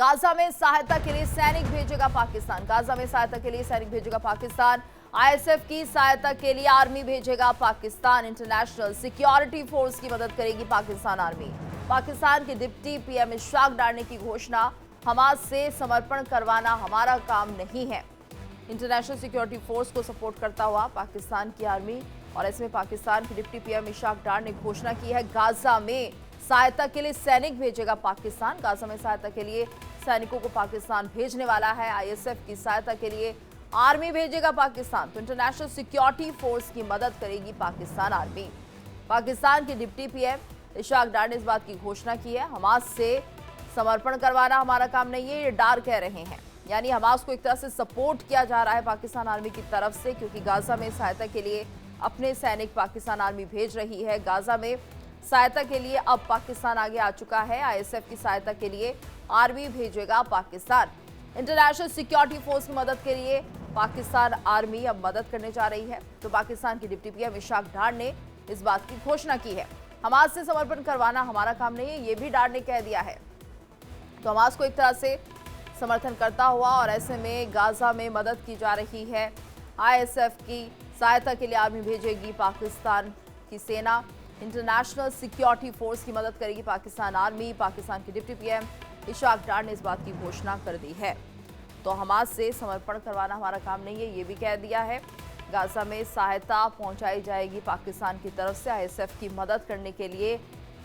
Gaza में सहायता के लिए सैनिक भेजेगा पाकिस्तान। गाजा में सहायता के लिए सैनिक भेजेगा पाकिस्तान। आईएसएफ की सहायता के लिए आर्मी भेजेगा पाकिस्तान। इंटरनेशनल सिक्योरिटी फोर्स की मदद करेगी पाकिस्तान आर्मी। पाकिस्तान के डिप्टी पीएम इशफाक डार ने की घोषणा, हमास से समर्पण करवाना हमारा काम नहीं है। इंटरनेशनल सिक्योरिटी फोर्स को सपोर्ट करता हुआ पाकिस्तान की आर्मी और इसमें पाकिस्तान के डिप्टी पीएम इशफाक डार ने घोषणा की है, गाजा में सहायता के लिए सैनिक भेजेगा पाकिस्तान। गाजा में सहायता के लिए सैनिकों को पाकिस्तान भेजने वाला है। आईएसएफ की सहायता के लिए आर्मी भेजेगा पाकिस्तान। तो इंटरनेशनल सिक्योरिटी फोर्स की मदद करेगी पाकिस्तान आर्मी। पाकिस्तान के डिप्टी पीएम इशफाक डार ने इस बात की घोषणा की है, हमास से समर्पण करवाना हमारा काम नहीं है, ये डार कह रहे हैं। यानी हमास को एक तरह से सपोर्ट किया जा रहा है पाकिस्तान आर्मी की तरफ से, क्योंकि गाजा में सहायता के लिए अपने सैनिक पाकिस्तान आर्मी भेज रही है। गाजा में सहायता के लिए अब पाकिस्तान आगे आ चुका है। आईएसएफ की सहायता के लिए आर्मी भेजेगा पाकिस्तान। इंटरनेशनल सिक्योरिटी फोर्स की मदद के लिए पाकिस्तान आर्मी अब मदद करने जा रही है। तो पाकिस्तान की डिप्टी पीएम इशफाक डार ने इस बात की घोषणा की है, हमास से समर्पण करवाना हमारा काम नहीं है, ये भी डार ने कह दिया है। तो हमास को एक तरह से समर्थन करता हुआ और ऐसे में गाजा में मदद की जा रही है। आईएसएफ की सहायता के लिए आर्मी भेजेगी पाकिस्तान की सेना। इंटरनेशनल सिक्योरिटी फोर्स की मदद करेगी पाकिस्तान आर्मी। पाकिस्तान के डिप्टी पीएम इशफाक डार ने इस बात की घोषणा कर दी है। तो हमास से समर्पण करवाना हमारा काम नहीं है, ये भी कह दिया है। गाजा में सहायता पहुंचाई जाएगी पाकिस्तान की तरफ से। आईएसएफ की मदद करने के लिए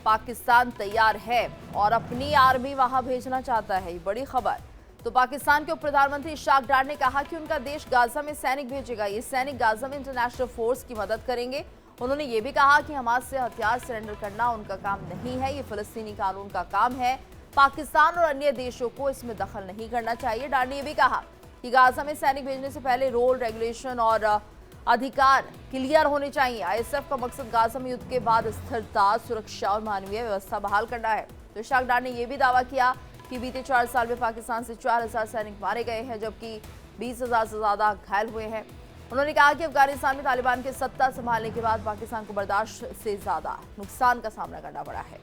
पाकिस्तान तैयार है और अपनी आर्मी वहां भेजना चाहता है, ये बड़ी खबर। तो पाकिस्तान के उप प्रधानमंत्री इशफाक डार ने कहा कि उनका देश गाजा में सैनिक भेजेगा। ये सैनिक गाजा में इंटरनेशनल फोर्स की मदद करेंगे। उन्होंने ये भी कहा कि हमास से हथियार सरेंडर करना उनका काम नहीं है, ये फिलिस्तीनी कानून का काम है। पाकिस्तान और अन्य देशों को इसमें दखल नहीं करना चाहिए। डार ने यह भी कहा कि गाजा में सैनिक भेजने से पहले रोल, रेगुलेशन और अधिकार क्लियर होने चाहिए। आईएसएफ का मकसद गाजा में युद्ध के बाद स्थिरता, सुरक्षा और मानवीय व्यवस्था बहाल करना है। तो इशफाक डार ने यह भी दावा किया कि बीते 4 साल में पाकिस्तान से 4000 सैनिक मारे गए हैं, जबकि 20,000 से ज्यादा घायल हुए हैं। उन्होंने कहा कि अफगानिस्तान में तालिबान के सत्ता संभालने के बाद पाकिस्तान को बर्दाश्त से ज्यादा नुकसान का सामना करना पड़ा है।